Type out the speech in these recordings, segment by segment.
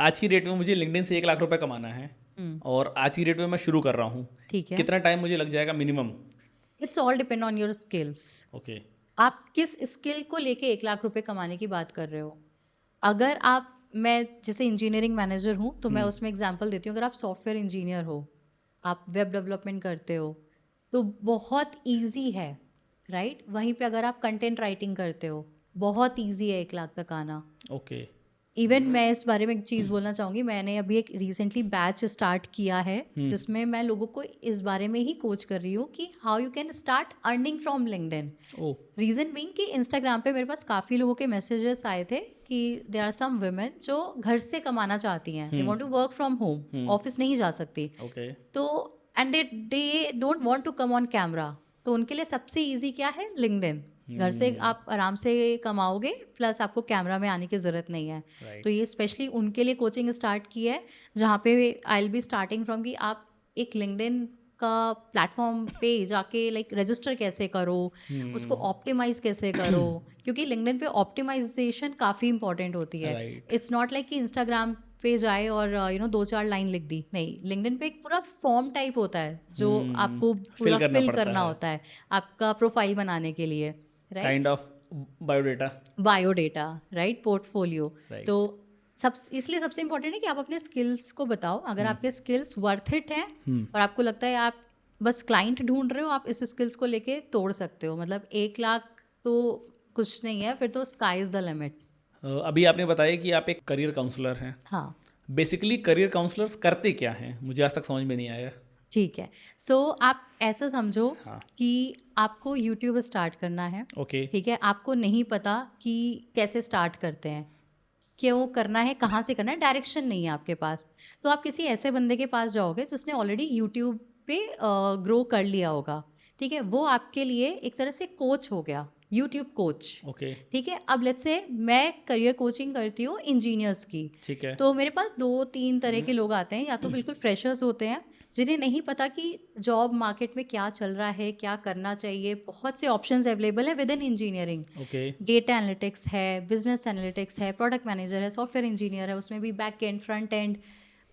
आज की डेट में मुझे लिंक्डइन से 1 लाख रुपए कमाना है और आज की डेट में मैं शुरू कर रहा हूँ, ठीक है, कितना टाइम मुझे लग जाएगा minimum? It's all depend on your skills. Okay. आप किस स्किल को लेके 1 लाख रुपए कमाने की बात कर रहे हो? अगर आप, मैं जैसे इंजीनियरिंग मैनेजर हूँ तो मैं उसमें एग्जांपल देती हूँ। अगर आप सॉफ्टवेयर इंजीनियर हो, आप वेब डेवलपमेंट करते हो, तो बहुत इजी है, राइट? वहीं पे अगर आप कंटेंट राइटिंग करते हो, बहुत इजी है 1 लाख तक आना। ओके। इवन मैं इस बारे में एक चीज़ बोलना चाहूँगी, मैंने अभी एक रिसेंटली बैच स्टार्ट किया है जिसमें मैं लोगों को इस बारे में ही कोच कर रही हूँ कि how you can start earning from LinkedIn. ओ। रीज़न बीइंग कि इंस्टाग्राम पे मेरे पास काफ़ी लोगों के मैसेजेस आए थे कि देयर आर सम वुमेन जो घर से कमाना चाहती हैं, they want to work from home, office नहीं जा सकती, ओके। तो and they don't want to come on camera, तो उनके लिए सबसे इजी क्या है? लिंक्डइन। घर से आप आराम से कमाओगे, प्लस आपको कैमरा में आने की ज़रूरत नहीं है। राइट। तो ये स्पेशली उनके लिए कोचिंग स्टार्ट की है, जहाँ पे I will be starting from कि आप एक लिंक्डइन का प्लेटफॉर्म पे जाके लाइक रजिस्टर कैसे करो, उसको ऑप्टिमाइज कैसे करो, क्योंकि लिंक्डइन पे ऑप्टिमाइजेशन काफ़ी इंपॉर्टेंट होती है। राइट। इट्स नॉट लाइक कि इंस्टाग्राम पे जाए और दो चार लाइन लिख दी, नहीं, लिंक्डइन पे एक पूरा फॉर्म टाइप होता है जो आपको फिल पूरा करना फिल पड़ता करना है। होता है आपका प्रोफाइल बनाने के लिए, right? Kind of biodata. Biodata, right, portfolio. Right. तो सब इसलिए सबसे इंपॉर्टेंट है कि आप अपने स्किल्स को बताओ। अगर आपके स्किल्स वर्थ इट हैं और आपको लगता है आप बस क्लाइंट ढूंढ रहे हो, आप इस स्किल्स को लेके तोड़ सकते हो। मतलब 1 लाख तो कुछ नहीं है, फिर तो स्काई इज द लिमिट। अभी आपने बताया कि आप एक करियर काउंसलर हैं। हाँ, बेसिकली करियर काउंसलर्स करते क्या हैं, मुझे आज तक समझ में नहीं आया। ठीक है। सो आप ऐसा समझो हाँ। कि आपको यूट्यूब स्टार्ट करना है, ओके। ठीक है? आपको नहीं पता कि कैसे स्टार्ट करते हैं, क्यों करना है, कहाँ से करना है, डायरेक्शन नहीं है आपके पास। तो आप किसी ऐसे बंदे के पास जाओगे जिसने ऑलरेडी यूट्यूब पे ग्रो कर लिया होगा, ठीक है? वो आपके लिए एक तरह से कोच हो गया, यूट्यूब कोच, ओके। ठीक है? अब लेट्स से मैं करियर कोचिंग करती हूँ इंजीनियर्स की, ठीक है। तो मेरे पास 2-3 तरह के लोग आते हैं। या तो बिल्कुल फ्रेशर्स होते हैं जिन्हें नहीं पता कि जॉब मार्केट में क्या चल रहा है, क्या करना चाहिए। बहुत से ऑप्शंस अवेलेबल है with in engineering. Okay. Data analytics है, बिजनेस एनालिटिक्स है, प्रोडक्ट मैनेजर है, सॉफ्टवेयर इंजीनियर है, उसमें भी बैक एंड फ्रंट एंड,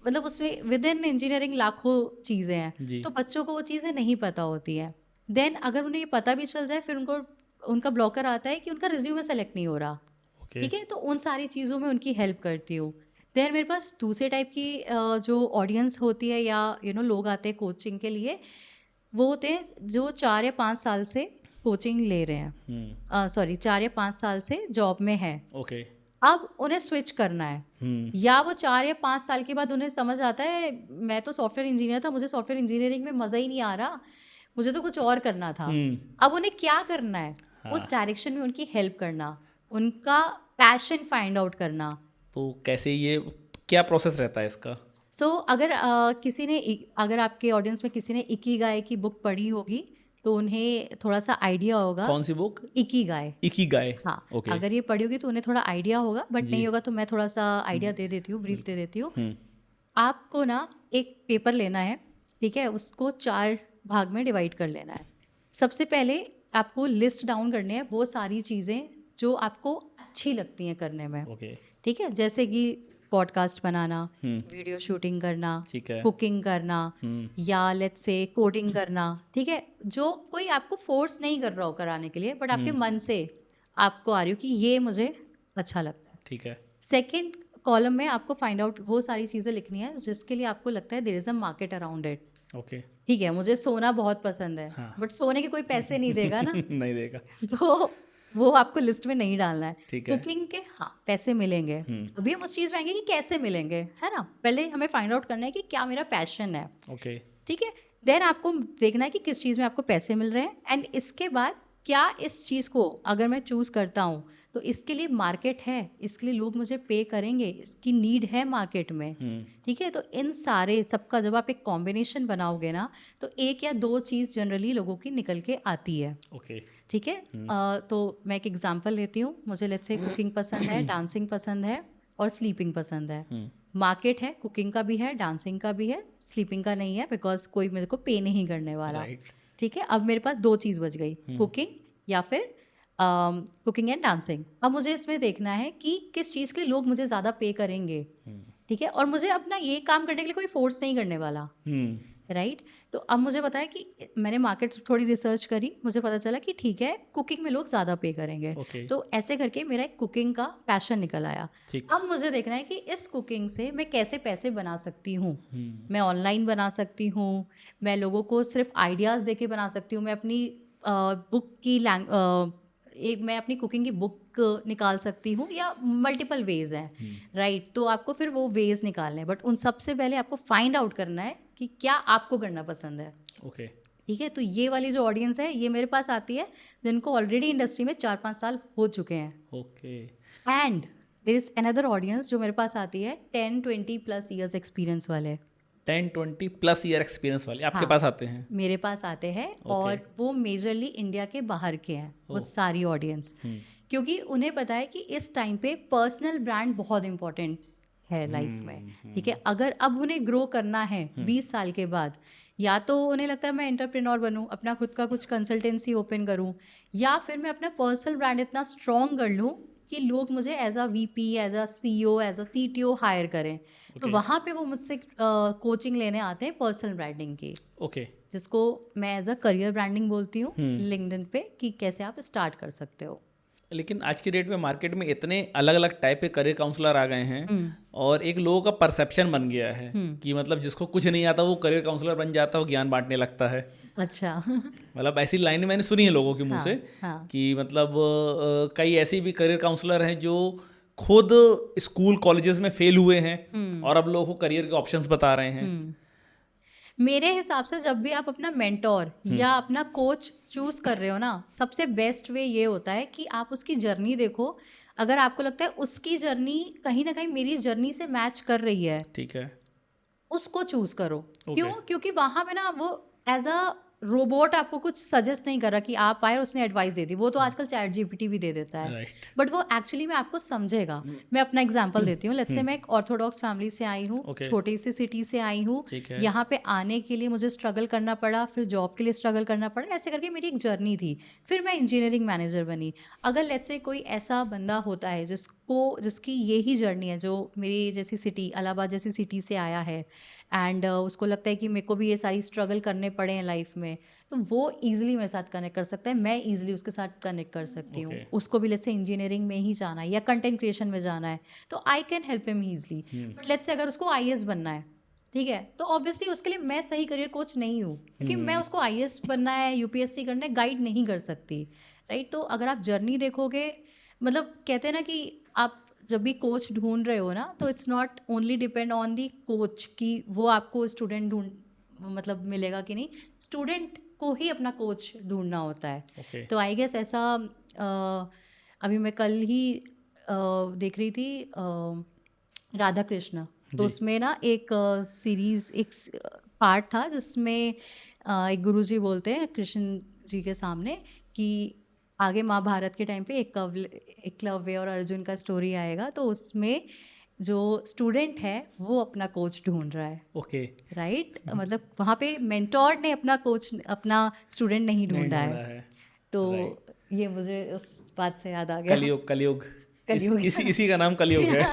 मतलब उसमें विद इन इंजीनियरिंग लाखों चीज़ें हैं। जी। तो बच्चों को वो चीज़ें नहीं पता होती हैं। देन अगर उन्हें ये पता भी चल जाए, फिर उनको उनका ब्लॉकर आता है कि उनका रिज्यूमे सेलेक्ट नहीं हो रहा, ओके। ठीक है? तो उन सारी चीज़ों में उनकी हेल्प करती हूँ। देन मेरे पास दूसरे टाइप की जो ऑडियंस होती है या लोग आते हैं कोचिंग के लिए, वो होते हैं जो 4 या 5 साल से कोचिंग ले रहे हैं। सॉरी, 4 या 5 साल से जॉब में है। ओके। अब उन्हें स्विच करना है, या वो 4 या 5 साल के बाद उन्हें समझ आता है मैं तो सॉफ्टवेयर इंजीनियर था, मुझे सॉफ्टवेयर इंजीनियरिंग में मज़ा ही नहीं आ रहा, मुझे तो कुछ और करना था। अब उन्हें क्या करना है? हाँ। उस डायरेक्शन में उनकी हेल्प करना, उनका पैशन फाइंड आउट करना। तो कैसे ये, क्या प्रोसेस रहता है इसका? सो अगर अगर आपके ऑडियंस में किसी ने इकिगाई की बुक पढ़ी होगी, तो उन्हें थोड़ा सा आइडिया होगा। कौन सी बुक? Ikigai, Ikigai. हाँ, ओके। अगर ये पढ़ी होगी तो उन्हें थोड़ा आइडिया होगा, बट जी। नहीं होगा तो मैं थोड़ा सा आइडिया दे देती हूँ, ब्रीफ दे बिल्कुल। देती हूँ। आपको ना एक पेपर लेना है, ठीक है? उसको 4 भाग में डिवाइड कर लेना है। सबसे पहले आपको लिस्ट डाउन करनी है वो सारी चीज़ें जो आपको अच्छी लगती हैं करने में, ओके। ठीक है? जैसे कि पॉडकास्ट बनाना, वीडियो शूटिंग करना, ठीक है। कुकिंग करना, या लेट्स से कोडिंग करना, ठीक है? जो कोई आपको फोर्स नहीं कर रहा हो कराने के लिए, बट आपके मन से आपको आ रही हो कि ये मुझे अच्छा लगता है। ठीक है। सेकंड कॉलम में आपको फाइंड आउट वो सारी चीज़ें लिखनी है जिसके लिए आपको लगता है there is a market around it. Okay. ठीक है, मुझे सोना बहुत पसंद है, हाँ। बट सोने के कोई पैसे नहीं देगा ना। नहीं देगा। तो वो आपको लिस्ट में नहीं डालना है। ठीक है। कुकिंग के, हाँ, पैसे मिलेंगे। अभी हम उस चीज़ में आएँगे कि कैसे मिलेंगे, है ना? पहले हमें फाइंड आउट करना है कि क्या मेरा पैशन है, ओके। ठीक है? देन आपको देखना है कि किस चीज़ में आपको पैसे मिल रहे हैं, एंड इसके बाद क्या इस चीज़ को अगर मैं चूज़ करता हूँ, तो इसके लिए मार्केट है, इसके लिए लोग मुझे पे करेंगे, इसकी नीड है मार्केट में, ठीक है? तो इन सारे सबका जब आप एक कॉम्बिनेशन बनाओगे ना, तो 1 या 2 चीज़ जनरली लोगों की निकल के आती है, ओके। ठीक है? तो मैं एक एग्जांपल लेती हूँ। मुझे लेट्स से कुकिंग पसंद है, डांसिंग पसंद है और स्लीपिंग पसंद है। मार्केट है, कुकिंग का भी है, डांसिंग का भी है, स्लीपिंग का नहीं है बिकॉज़ कोई मेरे को पे नहीं करने वाला, राइट। ठीक है? अब मेरे पास 2 चीज़ बच गई, कुकिंग या फिर कुकिंग एंड डांसिंग। अब मुझे इसमें देखना है कि किस चीज़ के लिए लोग मुझे ज़्यादा पे करेंगे, ठीक है, और मुझे अपना ये काम करने के लिए कोई फोर्स नहीं करने वाला, राइट। तो अब मुझे पता है कि मैंने मार्केट थोड़ी रिसर्च करी, मुझे पता चला कि ठीक है कुकिंग में लोग ज़्यादा पे करेंगे, ओके, तो ऐसे करके मेरा एक कुकिंग का पैशन निकल आया। ठीक। अब मुझे देखना है कि इस कुकिंग से मैं कैसे पैसे बना सकती हूँ। मैं ऑनलाइन बना सकती हूँ, मैं लोगों को सिर्फ आइडियाज़ दे के बना सकती हूँ, मैं अपनी बुक की मैं अपनी कुकिंग की बुक निकाल सकती हूँ, या मल्टीपल वेज हैं, राइट। तो आपको फिर वो वेज निकालने हैं, बट उन सबसे पहले आपको फाइंड आउट करना है कि क्या आपको करना पसंद है। ओके, ठीक है, तो ये वाली जो ऑडियंस है ये मेरे पास आती है जिनको ऑलरेडी इंडस्ट्री में 4-5 साल हो चुके हैं, okay, and there is another audience जो मेरे पास आती है 10-20 प्लस ईयर्स एक्सपीरियंस वाले। 10-20+ ईयर एक्सपीरियंस वाले आपके हाँ, पास आते हैं। मेरे पास आते हैं, ओके, और वो मेजरली इंडिया के बाहर के हैं, वो ओह, सारी ऑडियंस, क्योंकि उन्हें पता है कि इस टाइम पे पर्सनल ब्रांड बहुत इंपॉर्टेंट है लाइफ में। ठीक है, अगर अब उन्हें ग्रो करना है 20 साल के बाद, या तो उन्हें लगता है मैं एंटरप्रेन्योर बनूं, अपना खुद का कुछ कंसल्टेंसी ओपन करूं, या फिर मैं अपना पर्सनल ब्रांड इतना स्ट्रॉन्ग कर लूं कि लोग मुझे as a VP, as a CEO, as a CTO hire करें। तो ओके, वहाँ पे वो मुझसे कोचिंग लेने आते हैं पर्सनल ब्रांडिंग की, ओके, जिसको मैं एज अ करियर ब्रांडिंग बोलती हूँ लिंक्डइन पे, कि कैसे आप स्टार्ट कर सकते हो। लेकिन आज की डेट में मार्केट में इतने अलग अलग टाइप के करियर काउंसलर आ गए हैं, और एक लोगों का परसेप्शन बन गया है कि मतलब जिसको कुछ नहीं आता वो करियर काउंसलर बन जाता है, वो ज्ञान बांटने लगता है। अच्छा। मतलब ऐसी लाइन मैंने सुनी है लोगों के मुंह से, हाँ हाँ। कि मतलब कई ऐसे भी करियर काउंसलर हैं जो खुद स्कूल कॉलेजेस में फेल हुए हैं और अब लोगों को करियर के ऑप्शंस बता रहे हैं। मेरे हिसाब से जब भी आप अपना मेंटोर या अपना कोच चूज कर रहे हो ना, सबसे बेस्ट वे ये होता है कि आप उसकी जर्नी देखो। अगर आपको लगता है उसकी जर्नी कहीं ना कहीं मेरी जर्नी से मैच कर रही है, ठीक है, उसको चूज करो। ओके, क्यों? क्योंकि वहां पे ना वो एज अ रोबोट आपको कुछ सजेस्ट नहीं कर रहा कि आप आए और उसने एडवाइस दे दी, वो तो आजकल चैट जीपीटी भी दे देता है, राइट, बट वो एक्चुअली में आपको समझेगा। मैं अपना एग्जांपल देती हूँ, लेट्स से मैं एक ऑर्थोडॉक्स फैमिली से आई हूँ, ओके, छोटी सी सिटी से आई हूँ, ठीक है, यहाँ पे आने के लिए मुझे स्ट्रगल करना पड़ा, फिर जॉब के लिए स्ट्रगल करना पड़ा, ऐसे करके मेरी एक जर्नी थी। फिर मैं इंजीनियरिंग मैनेजर बनी। अगर लेट्स से कोई ऐसा बंदा होता है जिसकी यही जर्नी है, जो मेरी जैसी सिटी, इलाहाबाद जैसी सिटी से आया है, एंड उसको लगता है कि मेरे को भी ये सारी स्ट्रगल करने पड़े हैं लाइफ में, तो वो ईजिली मेरे साथ कनेक्ट कर सकता है, मैं ईजिली उसके साथ कनेक्ट कर सकती हूँ। ओके, उसको भी लेट्स से इंजीनियरिंग में ही जाना है या कंटेंट क्रिएशन में जाना है, तो I can help him easily. But let's say अगर उसको आईएएस बनना है, ठीक है, तो ऑब्वियसली उसके लिए मैं सही करियर कोच नहीं हूँ, क्योंकि मैं उसको आईएएस बनना है, यूपीएससी करना है, गाइड नहीं कर सकती, राइट। तो अगर आप जर्नी देखोगे, मतलब कहते हैं ना कि आप जब भी कोच ढूंढ रहे हो ना, तो it's not only depend on the coach कि वो आपको स्टूडेंट ढूंढ मतलब मिलेगा कि नहीं, स्टूडेंट को ही अपना कोच ढूंढना होता है। ओके, तो आई गेस ऐसा अभी मैं कल ही देख रही थी राधा कृष्ण, तो जी, उसमें ना एक सीरीज, एक पार्ट था जिसमें एक गुरुजी बोलते हैं कृष्ण जी के सामने कि आगे महाभारत के टाइम पे एकलव्य और अर्जुन का स्टोरी आएगा, तो उसमें जो स्टूडेंट है वो अपना कोच ढूंढ रहा है, ओके, राइट। मतलब वहाँ पे मेंटोर ने अपना कोच, अपना स्टूडेंट नहीं नहीं ढूंढा ढूंढा है। है, तो राइट। ये मुझे उस बात से याद आ गया। कलयुग, कलयुग, कलयुग। इसी का नाम कलयुग है।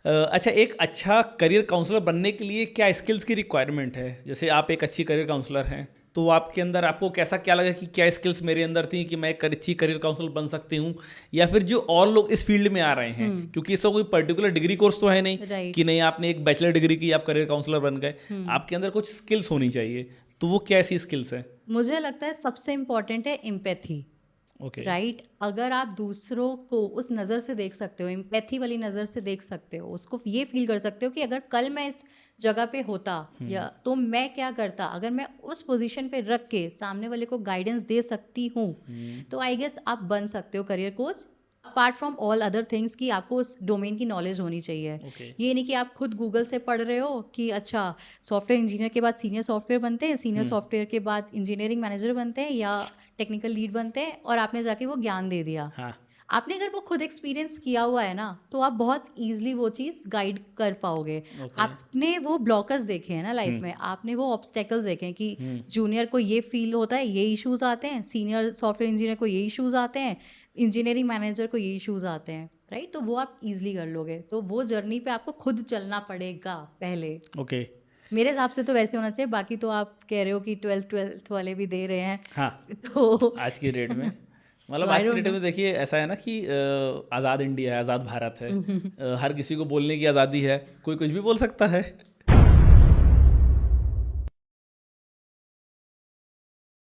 अच्छा, एक अच्छा करियर काउंसलर बनने के लिए क्या स्किल्स की रिक्वायरमेंट है? जैसे आप एक अच्छी करियर काउंसलर हैं, तो आपके अंदर आपको कैसा क्या लगा कि क्या स्किल्स मेरे अंदर थी कि मैं एक अच्छी करियर काउंसलर बन सकती हूँ, या फिर जो और लोग इस फील्ड में आ रहे हैं, क्योंकि इसका कोई पर्टिकुलर डिग्री कोर्स तो है नहीं राइट। कि नहीं आपने एक बैचलर डिग्री की आप करियर काउंसलर बन गए, आपके अंदर कुछ स्किल्स होनी चाहिए, तो वो क्या ऐसी स्किल्स हैं? मुझे लगता है सबसे इम्पोर्टेंट है एम्पैथी, ओके, राइट। अगर आप दूसरों को उस नज़र से देख सकते हो, एम्पैथी वाली नज़र से देख सकते हो, उसको ये फील कर सकते हो कि अगर कल मैं इस जगह पे होता या तो मैं क्या करता, अगर मैं उस पोजीशन पे रख के सामने वाले को गाइडेंस दे सकती हूँ, तो आई गेस आप बन सकते हो career coach. Apart from all other things कि आपको उस डोमेन की नॉलेज होनी चाहिए। ओके, ये नहीं कि आप खुद गूगल से पढ़ रहे हो कि अच्छा सॉफ्टवेयर इंजीनियर के बाद सीनियर सॉफ्टवेयर बनते हैं, सीनियर सॉफ्टवेयर के बाद इंजीनियरिंग मैनेजर बनते हैं या टेक्निकल लीड बनते हैं, और आपने जाके वो ज्ञान दे दिया। हाँ, आपने अगर वो खुद एक्सपीरियंस किया हुआ है ना, तो आप बहुत ईजिली वो चीज़ गाइड कर पाओगे। ओके, आपने वो ब्लॉकर्स देखे हैं ना लाइफ में, आपने वो ऑब्स्टेकल्स देखे हैं कि जूनियर को ये फील होता है, ये इश्यूज आते हैं, सीनियर सॉफ्टवेयर इंजीनियर को ये इश्यूज आते हैं, इंजीनियरिंग मैनेजर को ये इश्यूज आते हैं, राइट? तो वो आप इजीली कर लोगे। तो वो जर्नी पे आपको खुद चलना पड़ेगा पहले। ओके। मेरे हिसाब से तो वैसे होना चाहिए। बाकी तो आप कह रहे हो कि 12th वाले भी दे रहे हैं हाँ, तो आज की डेट में तो मतलब आई आज की डोंट डेट नो। में देखिए ऐसा है ना कि आज़ाद इंडिया है, आज़ाद भारत है। हर किसी को बोलने की आज़ादी है, कोई कुछ भी बोल सकता है।